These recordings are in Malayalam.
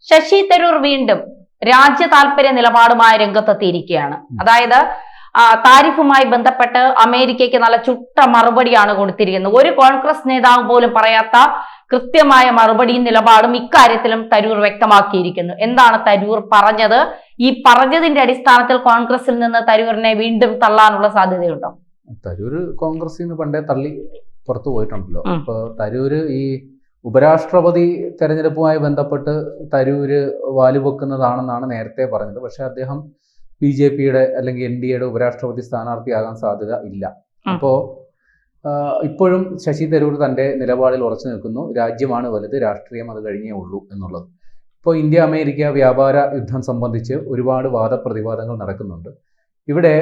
ശശി തരൂർ വീണ്ടും രാജ്യ താല്പര്യ നിലപാടുമായി രംഗത്തെത്തിയിരിക്കുകയാണ്. അതായത് താരിഫുമായി ബന്ധപ്പെട്ട് അമേരിക്കയ്ക്ക് നല്ല ചുട്ട മറുപടിയാണ് കൊടുത്തിരിക്കുന്നത്. ഒരു കോൺഗ്രസ് നേതാവ് പോലും പറയാത്ത കൃത്യമായ മറുപടിയും നിലപാടും ഇക്കാര്യത്തിലും തരൂർ വ്യക്തമാക്കിയിരിക്കുന്നു. എന്താണ് തരൂർ പറഞ്ഞത്? ഈ പറഞ്ഞതിന്റെ അടിസ്ഥാനത്തിൽ കോൺഗ്രസിൽ നിന്ന് തരൂരിനെ വീണ്ടും തള്ളാനുള്ള സാധ്യതയുണ്ടോ? തരൂർ കോൺഗ്രസിൽ നിന്ന് പണ്ടേ തള്ളി പുറത്തു പോയിട്ടുണ്ടല്ലോ. അപ്പൊ തരൂര് ഈ ഉപരാഷ്ട്രപതി തെരഞ്ഞെടുപ്പുമായി ബന്ധപ്പെട്ട് തരൂര് വാലുവെക്കുന്നതാണെന്നാണ് നേരത്തെ പറഞ്ഞത്. പക്ഷെ അദ്ദേഹം BJPയുടെ അല്ലെങ്കിൽ NDAയുടെ ഉപരാഷ്ട്രപതി സ്ഥാനാർത്ഥിയാകാൻ സാധ്യത ഇല്ല. അപ്പോ ഇപ്പോഴും ശശി തരൂർ തൻ്റെ നിലപാടിൽ ഉറച്ചു നിൽക്കുന്നു. രാജ്യമാണ് വലുത്, രാഷ്ട്രീയം അത് കഴിഞ്ഞേ ഉള്ളൂ എന്നുള്ളത്. ഇപ്പോൾ ഇന്ത്യ അമേരിക്ക വ്യാപാര യുദ്ധം സംബന്ധിച്ച് ഒരുപാട് വാദപ്രതിവാദങ്ങൾ നടക്കുന്നുണ്ട്. ഇവിടെ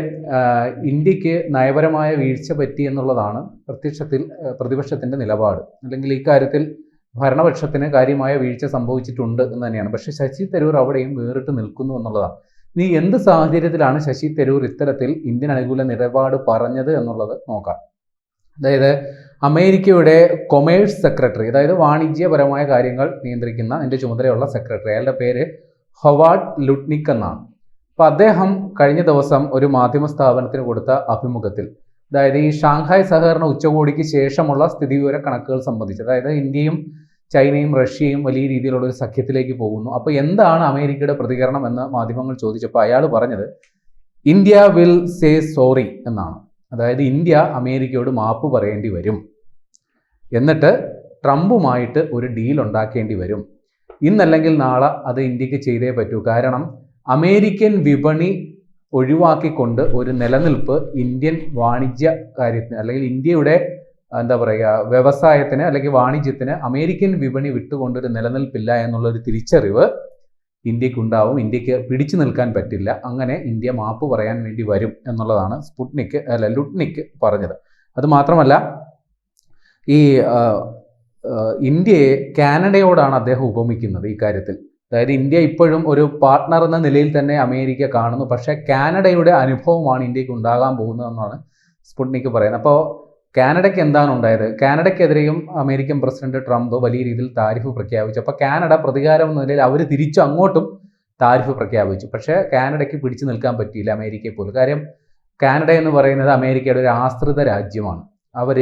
ഇന്ത്യക്ക് നയപരമായ വീഴ്ച പറ്റി എന്നുള്ളതാണ് പ്രത്യക്ഷത്തിൽ പ്രതിപക്ഷത്തിൻ്റെ നിലപാട്. അല്ലെങ്കിൽ ഇക്കാര്യത്തിൽ ഭരണപക്ഷത്തിന് കാര്യമായ വീഴ്ച സംഭവിച്ചിട്ടുണ്ട് എന്ന് തന്നെയാണ്. പക്ഷേ ശശി തരൂർ അവിടെയും വേറിട്ട് നിൽക്കുന്നു എന്നുള്ളതാണ്. ഇനി എന്ത് സാഹചര്യത്തിലാണ് ശശി തരൂർ ഇത്തരത്തിൽ ഇന്ത്യൻ അനുകൂല നിലപാട് പറഞ്ഞത് എന്നുള്ളത് നോക്കാം. അതായത് അമേരിക്കയുടെ കൊമേഴ്സ് സെക്രട്ടറി, അതായത് വാണിജ്യപരമായ കാര്യങ്ങൾ നിയന്ത്രിക്കുന്ന അതിൻ്റെ ചുമതലയുള്ള സെക്രട്ടറി, അയാളുടെ പേര് ഹൊവാർഡ് ലുട്നിക് എന്നാണ്. അപ്പോൾ അദ്ദേഹം കഴിഞ്ഞ ദിവസം ഒരു മാധ്യമ സ്ഥാപനത്തിന് കൊടുത്ത അഭിമുഖത്തിൽ, അതായത് ഈ ഷാങ്ഹായ് സഹകരണ ഉച്ചകോടിക്ക് ശേഷമുള്ള സ്ഥിതിവിവര കണക്കുകൾ സംബന്ധിച്ച്, അതായത് ഇന്ത്യയും ചൈനയും റഷ്യയും വലിയ രീതിയിലുള്ള ഒരു സഖ്യത്തിലേക്ക് പോകുന്നു, അപ്പോൾ എന്താണ് അമേരിക്കയുടെ പ്രതികരണം എന്ന് മാധ്യമങ്ങൾ ചോദിച്ചപ്പോൾ അയാൾ പറഞ്ഞത് ഇന്ത്യ വിൽ സേ സോറി എന്നാണ്. അതായത് ഇന്ത്യ അമേരിക്കയോട് മാപ്പ് പറയേണ്ടി വരും, എന്നിട്ട് ട്രംപുമായിട്ട് ഒരു ഡീൽ ഉണ്ടാക്കേണ്ടി വരും. ഇന്നല്ലെങ്കിൽ നാളെ അത് ഇന്ത്യക്ക് ചെയ്തേ പറ്റൂ. കാരണം അമേരിക്കൻ വിപണി ഒഴിവാക്കിക്കൊണ്ട് ഒരു നിലനിൽപ്പ് ഇന്ത്യൻ വാണിജ്യ കാര്യത്തിന് അല്ലെങ്കിൽ ഇന്ത്യയുടെ വ്യവസായത്തിന് അല്ലെങ്കിൽ വാണിജ്യത്തിന് അമേരിക്കൻ വിപണി വിട്ടുകൊണ്ടൊരു നിലനിൽപ്പില്ല എന്നുള്ളൊരു തിരിച്ചറിവ് ഇന്ത്യക്കുണ്ടാവും. ഇന്ത്യക്ക് പിടിച്ചു നിൽക്കാൻ പറ്റില്ല. അങ്ങനെ ഇന്ത്യ മാപ്പ് പറയാൻ വേണ്ടി വരും എന്നുള്ളതാണ് ലുട്നിക് പറഞ്ഞത്. അതുമാത്രമല്ല, ഈ ഇന്ത്യയെ കാനഡയോടാണ് അദ്ദേഹം ഉപമിക്കുന്നത് ഈ കാര്യത്തിൽ. അതായത് ഇന്ത്യ ഇപ്പോഴും ഒരു പാർട്ട്ണർ എന്ന നിലയിൽ തന്നെ അമേരിക്ക കാണുന്നു. പക്ഷേ കാനഡയുടെ അനുഭവമാണ് ഇന്ത്യക്ക് ഉണ്ടാകാൻ പോകുന്നതെന്നാണ് സ്പുട്നിക് പറയുന്നത്. അപ്പോൾ കാനഡയ്ക്ക് എന്താണ് ഉണ്ടായത്? കാനഡയ്ക്കെതിരെയും അമേരിക്കൻ പ്രസിഡന്റ് ട്രംപ് വലിയ രീതിയിൽ താരിഫ് പ്രഖ്യാപിച്ചു. അപ്പോൾ കാനഡ പ്രതികാരം എന്ന നിലയിൽ അവർ തിരിച്ചു അങ്ങോട്ടും താരിഫ് പ്രഖ്യാപിച്ചു. പക്ഷേ കാനഡയ്ക്ക് പിടിച്ചു നിൽക്കാൻ പറ്റിയില്ല അമേരിക്കയെ പോലും. കാര്യം കാനഡ എന്ന് പറയുന്നത് അമേരിക്കയുടെ ഒരു ആശ്രിത രാജ്യമാണ്. അവർ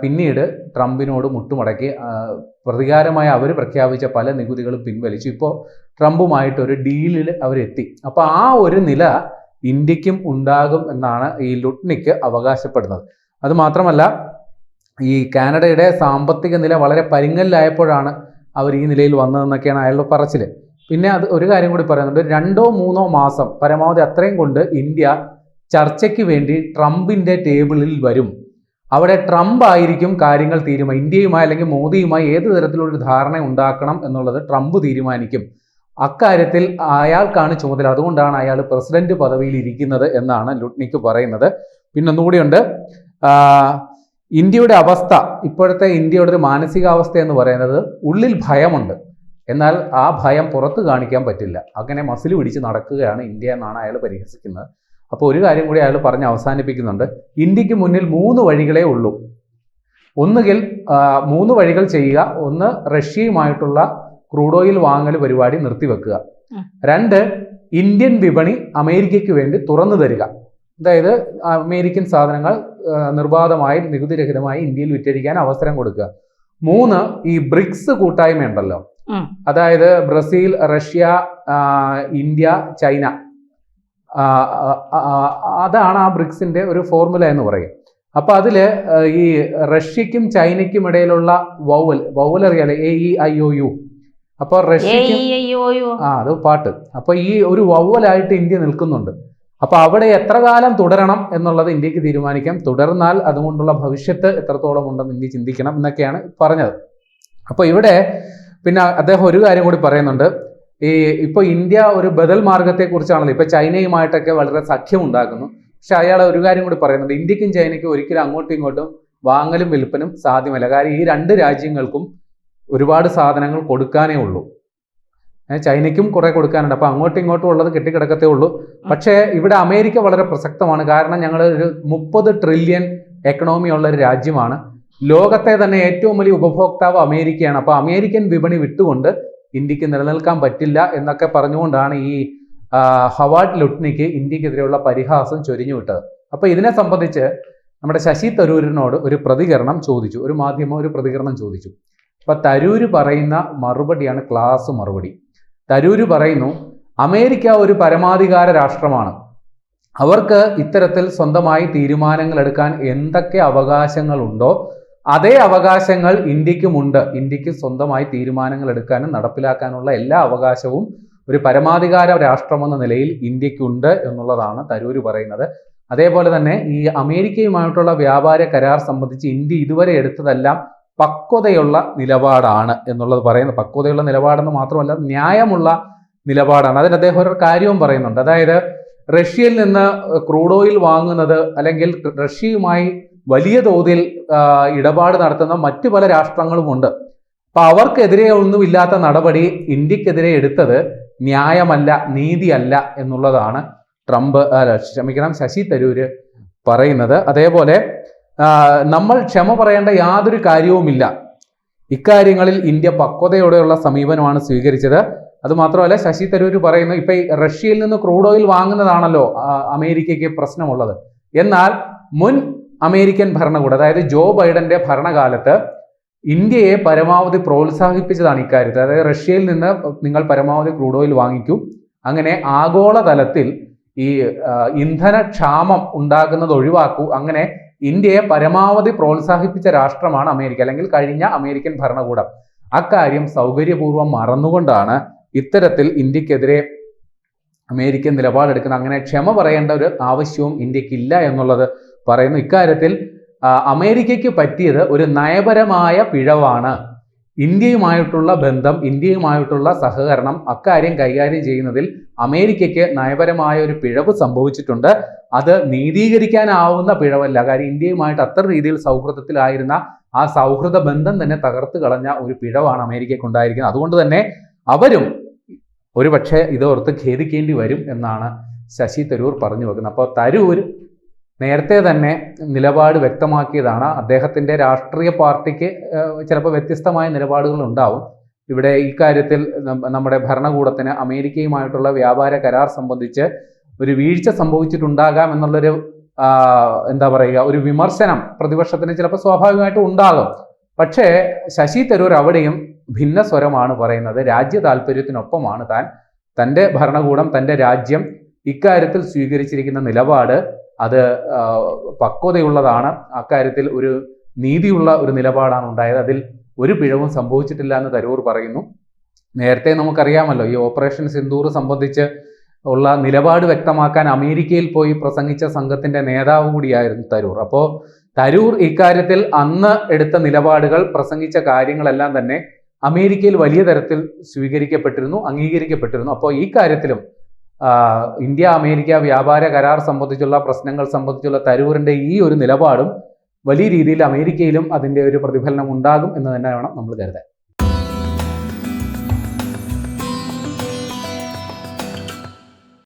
പിന്നീട് ട്രംപിനോട് മുട്ടുമടക്കി പ്രതികാരമായി അവർ പ്രഖ്യാപിച്ച പല നികുതികളും പിൻവലിച്ചു. ഇപ്പോൾ ട്രംപുമായിട്ടൊരു ഡീലിൽ അവരെത്തി. അപ്പോൾ ആ ഒരു നില ഇന്ത്യക്കും ഉണ്ടാകും എന്നാണ് ഈ ലുട്നിക് അവകാശപ്പെടുന്നത്. അതുമാത്രമല്ല, ഈ കാനഡയുടെ സാമ്പത്തിക നില വളരെ പരിങ്ങലിലായപ്പോഴാണ് അവർ ഈ നിലയിൽ വന്നതെന്നൊക്കെയാണ് അയാളുടെ പറച്ചിൽ. പിന്നെ അത് ഒരു കാര്യം കൂടി പറയുന്നുണ്ട്, 2-3 മാസം പരമാവധി അത്രയും കൊണ്ട് ഇന്ത്യ ചർച്ചയ്ക്ക് വേണ്ടി ട്രംപിൻ്റെ ടേബിളിൽ വരും. അവിടെ ട്രംപ് ആയിരിക്കും കാര്യങ്ങൾ ഇന്ത്യയുമായി അല്ലെങ്കിൽ മോദിയുമായി ഏത് തരത്തിലൊരു ധാരണ ഉണ്ടാക്കണം എന്നുള്ളത് ട്രംപ് തീരുമാനിക്കും. അക്കാര്യത്തിൽ അയാൾക്കാണ് ചുമതല. അതുകൊണ്ടാണ് അയാൾ പ്രസിഡന്റ് പദവിയിൽ ഇരിക്കുന്നത് എന്നാണ് ലുട്നിക് പറയുന്നത്. പിന്നൊന്നുകൂടിയുണ്ട്, ഇന്ത്യയുടെ അവസ്ഥ, ഇപ്പോഴത്തെ ഇന്ത്യയുടെ ഒരു മാനസികാവസ്ഥ എന്ന് പറയുന്നത് ഉള്ളിൽ ഭയമുണ്ട്, എന്നാൽ ആ ഭയം പുറത്ത് കാണിക്കാൻ പറ്റില്ല. അങ്ങനെ മസിൽ പിടിച്ച് നടക്കുകയാണ് ഇന്ത്യ എന്നാണ് അയാൾ പരിഹസിക്കുന്നത്. അപ്പോൾ ഒരു കാര്യം കൂടി അയാൾ പറഞ്ഞ് അവസാനിപ്പിക്കുന്നുണ്ട്, ഇന്ത്യക്ക് മുന്നിൽ 3 വഴികളേ ഉള്ളൂ. ഒന്നുകിൽ 3 വഴികൾ ചെയ്യുക. ഒന്ന്, റഷ്യയുമായിട്ടുള്ള ക്രൂഡ് ഓയിൽ വാങ്ങൽ പരിപാടി നിർത്തിവെക്കുക. 2, ഇന്ത്യൻ വിപണി അമേരിക്കയ്ക്ക് വേണ്ടി തുറന്നു തരിക. അതായത് അമേരിക്കൻ സാധനങ്ങൾ നിർബാധമായി നികുതിരഹിതമായി ഇന്ത്യയിൽ വിറ്റഴിക്കാൻ അവസരം കൊടുക്കുക. 3, ഈ ബ്രിക്സ് കൂട്ടായ്മ ഉണ്ടല്ലോ, അതായത് ബ്രസീൽ, റഷ്യ, ഇന്ത്യ, ചൈന, അതാണ് ആ ബ്രിക്സിന്റെ ഒരു ഫോർമുല എന്ന് പറയും. അപ്പൊ അതില് ഈ റഷ്യക്കും ചൈനയ്ക്കും ഇടയിലുള്ള വൗവൽ അറിയാലേ, AEIOU. അപ്പൊ റഷ്യക്കും അത് പാട്ട്. അപ്പൊ ഈ ഒരു വൗവലായിട്ട് ഇന്ത്യ നിൽക്കുന്നുണ്ട്. അപ്പൊ അവിടെ എത്ര കാലം തുടരണം എന്നുള്ളത് ഇന്ത്യക്ക് തീരുമാനിക്കാം. തുടർന്നാൽ അതുകൊണ്ടുള്ള ഭവിഷ്യത്ത് എത്രത്തോളം ഉണ്ടെന്ന് ഇന്ത്യ ചിന്തിക്കണം എന്നൊക്കെയാണ് പറഞ്ഞത്. അപ്പൊ ഇവിടെ പിന്നെ അദ്ദേഹം ഒരു കാര്യം കൂടി പറയുന്നുണ്ട്, ഇപ്പൊ ഇന്ത്യ ഒരു ബദൽ മാർഗത്തെക്കുറിച്ചാണല്ലോ. ഇപ്പൊ ചൈനയുമായിട്ടൊക്കെ വളരെ സഖ്യം ഉണ്ടാക്കുന്നു. പക്ഷെ അയാൾ ഒരു കാര്യം കൂടി പറയുന്നുണ്ട്, ഇന്ത്യക്കും ചൈനയ്ക്കും ഒരിക്കലും അങ്ങോട്ടും ഇങ്ങോട്ടും വാങ്ങലും വിൽപ്പനും സാധ്യമല്ല. കാര്യം ഈ 2 രാജ്യങ്ങൾക്കും ഒരുപാട് സാധനങ്ങൾ കൊടുക്കാനേ ഉള്ളൂ. ചൈനയ്ക്കും കുറെ കൊടുക്കാനുണ്ട്. അപ്പൊ അങ്ങോട്ടും ഇങ്ങോട്ടും ഉള്ളത് കെട്ടിക്കിടക്കത്തേ ഉള്ളൂ. പക്ഷേ ഇവിടെ അമേരിക്ക വളരെ പ്രസക്തമാണ്. കാരണം ഞങ്ങൾ ഒരു 30 ട്രില്യൺ എക്കണോമി ഉള്ള ഒരു രാജ്യമാണ്. ലോകത്തെ തന്നെ ഏറ്റവും വലിയ ഉപഭോക്താവ് അമേരിക്കയാണ്. അപ്പോൾ അമേരിക്കൻ വിപണി വിട്ടുകൊണ്ട് ഇന്ത്യക്ക് നിലനിൽക്കാൻ പറ്റില്ല എന്നൊക്കെ പറഞ്ഞുകൊണ്ടാണ് ഈ ഹവാർഡ് ലുട്നിക്ക് ഇന്ത്യക്കെതിരെയുള്ള പരിഹാസം ചൊരിഞ്ഞു വിട്ടത്. അപ്പോൾ ഇതിനെ സംബന്ധിച്ച് നമ്മുടെ ശശി തരൂരിനോട് ഒരു പ്രതികരണം ചോദിച്ചു, ഒരു മാധ്യമം ഒരു പ്രതികരണം ചോദിച്ചു. അപ്പൊ തരൂര് പറയുന്ന മറുപടിയാണ് ക്ലാസ് മറുപടി. തരൂര് പറയുന്നു, അമേരിക്ക ഒരു പരമാധികാര രാഷ്ട്രമാണ്. അവർക്ക് ഇത്തരത്തിൽ സ്വന്തമായി തീരുമാനങ്ങൾ എടുക്കാൻ എന്തൊക്കെ അവകാശങ്ങളുണ്ടോ അതേ അവകാശങ്ങൾ ഇന്ത്യക്കുമുണ്ട്. ഇന്ത്യക്ക് സ്വന്തമായി തീരുമാനങ്ങൾ എടുക്കാനും നടപ്പിലാക്കാനുള്ള എല്ലാ അവകാശവും ഒരു പരമാധികാര രാഷ്ട്രമെന്ന നിലയിൽ ഇന്ത്യക്കുണ്ട് എന്നുള്ളതാണ് തരൂര് പറയുന്നത്. അതേപോലെ തന്നെ ഈ അമേരിക്കയുമായിട്ടുള്ള വ്യാപാര കരാർ സംബന്ധിച്ച് ഇന്ത്യ ഇതുവരെ എടുത്തതെല്ലാം പക്വതയുള്ള നിലപാടാണ് എന്നുള്ളത് പറയുന്നത്. പക്വതയുള്ള നിലപാടെന്ന് മാത്രമല്ല, ന്യായമുള്ള നിലപാടാണ്. അതിന് അദ്ദേഹം ഒരു കാര്യവും പറയുന്നുണ്ട്. അതായത് റഷ്യയിൽ നിന്ന് ക്രൂഡ് ഓയിൽ വാങ്ങുന്നത് അല്ലെങ്കിൽ റഷ്യയുമായി വലിയ തോതിൽ ഇടപാട് നടത്തുന്ന മറ്റു പല രാഷ്ട്രങ്ങളുമുണ്ട്. അപ്പൊ അവർക്കെതിരെ ഒന്നുമില്ലാത്ത നടപടി ഇന്ത്യക്കെതിരെ എടുത്തത് ന്യായമല്ല, നീതിയല്ല എന്നുള്ളതാണ് ശശി തരൂര് പറയുന്നത്. അതേപോലെ നമ്മൾ ക്ഷമ പറയേണ്ട യാതൊരു കാര്യവുമില്ല. ഇക്കാര്യങ്ങളിൽ ഇന്ത്യ പക്വതയോടെയുള്ള സമീപനമാണ് സ്വീകരിച്ചത്. അതുമാത്രമല്ല, ശശി തരൂര് പറയുന്നു, ഇപ്പൊ റഷ്യയിൽ നിന്ന് ക്രൂഡ് ഓയിൽ വാങ്ങുന്നതാണല്ലോ അമേരിക്കയ്ക്ക് പ്രശ്നമുള്ളത്. എന്നാൽ മുൻ അമേരിക്കൻ ഭരണകൂടം, അതായത് ജോ ബൈഡന്റെ ഭരണകാലത്ത് ഇന്ത്യയെ പരമാവധി പ്രോത്സാഹിപ്പിച്ചതാണ് ഇക്കാര്യത്തിൽ. അതായത് റഷ്യയിൽ നിന്ന് നിങ്ങൾ പരമാവധി ക്രൂഡ് ഓയിൽ വാങ്ങിക്കൂ, അങ്ങനെ ആഗോളതലത്തിൽ ഈ ഇന്ധനക്ഷാമം ഉണ്ടാകുന്നത് ഒഴിവാക്കൂ. അങ്ങനെ ഇന്ത്യയെ പരമാവധി പ്രോത്സാഹിപ്പിച്ച രാഷ്ട്രമാണ് അമേരിക്ക, അല്ലെങ്കിൽ കഴിഞ്ഞ അമേരിക്കൻ ഭരണകൂടം. അക്കാര്യം സൗകര്യപൂർവ്വം മറന്നുകൊണ്ടാണ് ഇത്തരത്തിൽ ഇന്ത്യക്കെതിരെ അമേരിക്കൻ നിലപാടെടുക്കുന്നത്. അങ്ങനെ ക്ഷമ പറയേണ്ട ഒരു ആവശ്യവും ഇന്ത്യക്കില്ല എന്നുള്ളത് പറയുന്നു. ഇക്കാര്യത്തിൽ അമേരിക്കയ്ക്ക് പറ്റിയത് ഒരു നയപരമായ പിഴവാണ്. ഇന്ത്യയുമായിട്ടുള്ള ബന്ധം, ഇന്ത്യയുമായിട്ടുള്ള സഹകരണം, അക്കാര്യം കൈകാര്യം ചെയ്യുന്നതിൽ അമേരിക്കയ്ക്ക് നയപരമായ ഒരു പിഴവ് സംഭവിച്ചിട്ടുണ്ട്. അത് നീതീകരിക്കാനാവുന്ന പിഴവല്ല. കാര്യം ഇന്ത്യയുമായിട്ട് അത്ര രീതിയിൽ സൗഹൃദത്തിലായിരുന്ന ആ സൗഹൃദ ബന്ധം തന്നെ തകർത്ത് കളഞ്ഞ ഒരു പിഴവാണ് അമേരിക്കയ്ക്ക് ഉണ്ടായിരിക്കുന്നത്. അതുകൊണ്ട് തന്നെ അവരും ഒരുപക്ഷെ ഇതോർത്ത് ഖേദിക്കേണ്ടി വരും എന്നാണ് ശശി തരൂർ പറഞ്ഞു വെക്കുന്നത്. അപ്പോൾ തരൂർ നേരത്തെ തന്നെ നിലപാട് വ്യക്തമാക്കിയതാണ്. അദ്ദേഹത്തിൻ്റെ രാഷ്ട്രീയ പാർട്ടിക്ക് ചിലപ്പോൾ വ്യത്യസ്തമായ നിലപാടുകൾ ഉണ്ടാവും. ഇവിടെ ഈ കാര്യത്തിൽ നമ്മുടെ ഭരണകൂടത്തിന് അമേരിക്കയുമായിട്ടുള്ള വ്യാപാര കരാർ സംബന്ധിച്ച് ഒരു വീഴ്ച സംഭവിച്ചിട്ടുണ്ടാകാം എന്നുള്ളൊരു എന്താ പറയുക, ഒരു വിമർശനം പ്രതിപക്ഷത്തിന് ചിലപ്പോൾ സ്വാഭാവികമായിട്ടും ഉണ്ടാകും. പക്ഷേ ശശി തരൂർ അവിടെയും ഭിന്ന സ്വരമാണ് പറയുന്നത്. രാജ്യ താല്പര്യത്തിനൊപ്പമാണ് തൻ്റെ ഭരണകൂടം, തൻ്റെ രാജ്യം ഇക്കാര്യത്തിൽ സ്വീകരിച്ചിരിക്കുന്ന നിലപാട് അത് പക്വതയുള്ളതാണ്. അക്കാര്യത്തിൽ ഒരു നീതിയുള്ള ഒരു നിലപാടാണ് ഉണ്ടായത്. അതിൽ ഒരു പിഴവും സംഭവിച്ചിട്ടില്ല എന്ന് തരൂർ പറയുന്നു. നേരത്തെ നമുക്കറിയാമല്ലോ, ഈ ഓപ്പറേഷൻ സിന്ദൂർ സംബന്ധിച്ച് ഉള്ള നിലപാട് വ്യക്തമാക്കാൻ അമേരിക്കയിൽ പോയി പ്രസംഗിച്ച സംഘത്തിന്റെ നേതാവ് കൂടിയായിരുന്നു തരൂർ. അപ്പോൾ തരൂർ ഇക്കാര്യത്തിൽ അന്ന് എടുത്ത നിലപാടുകൾ, പ്രസംഗിച്ച കാര്യങ്ങളെല്ലാം തന്നെ അമേരിക്കയിൽ വലിയ തരത്തിൽ സ്വീകരിക്കപ്പെട്ടിരുന്നു, അംഗീകരിക്കപ്പെട്ടിരുന്നു. അപ്പോൾ ഈ കാര്യത്തിലും ഇന്ത്യ അമേരിക്ക വ്യാപാര കരാർ സംബന്ധിച്ചുള്ള പ്രശ്നങ്ങൾ സംബന്ധിച്ചുള്ള തരൂരിന്റെ ഈ ഒരു നിലപാടും വലിയ രീതിയിൽ അമേരിക്കയിലും അതിൻ്റെ ഒരു പ്രതിഫലനം ഉണ്ടാകും എന്ന് തന്നെ വേണം നമ്മൾ കരുതാൻ.